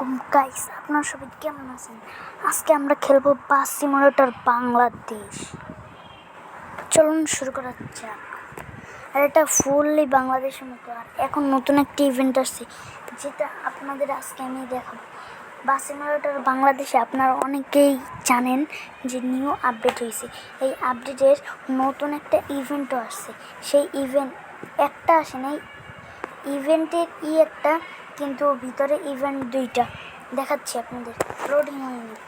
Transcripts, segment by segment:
আলাইকুম গাইস, আপনারা সবাই কেমন আছেন? আজকে আমরা খেলবো বাস সিমুলেটর বাংলাদেশ। চলুন শুরু করা যাক। আর এটা ফুললি বাংলাদেশের মতো। আর এখন নতুন একটা ইভেন্ট আসছে, যেটা আপনাদের আজকে আমি দেখাবো। বাস সিমুলেটর বাংলাদেশে আপনারা অনেকেই জানেন যে নিউ আপডেট হয়েছে। এই আপডেটের নতুন একটা ইভেন্টও আসছে। সেই ইভেন্ট একটা আসে নাই, ইভেন্টের একটা, কিন্তু ভিতরে ইভেন্ট দুইটা দেখাচ্ছি আপনাদের। লোডিং ইউনিট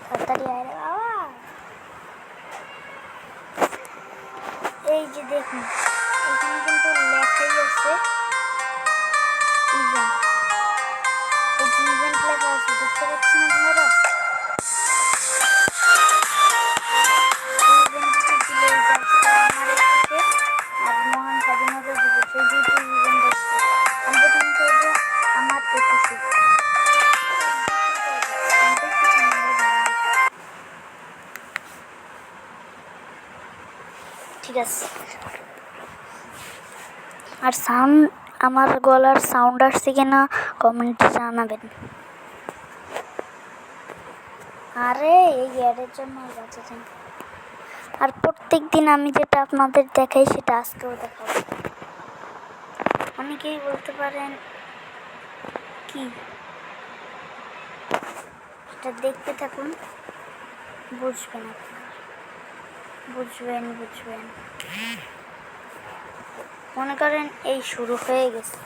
তাড়াতাড়ি আয় রে বাবা। এই যে দেখুন, এখানে কিন্তু লেখাই আছে ইভেন্ট। এই যে ইভেন্ট লেখা আছে, দেখতে পাচ্ছেন আপনারা? আর মহান স্বাধীনতা দিবস, এই দুটো ইভেন্ট আসছে। আমি প্রথম করবো আমার একুশে। ঠিক আছে। আর সাউন্ড, আমার গলার সাউন্ড আসছে কিনা কমেন্টে জানাবেন। আরে এই অ্যাডের জন্য বাঁচেছেন। আর প্রত্যেক দিন আমি যেটা আপনাদের দেখাই সেটা আজকেও দেখাবো। অনেকেই বলতে পারেন কি, এটা দেখতে থাকুন, বুঝবেন আপনারা, বুঝবেন। মনে করেন এই শুরু হয়ে গেছে।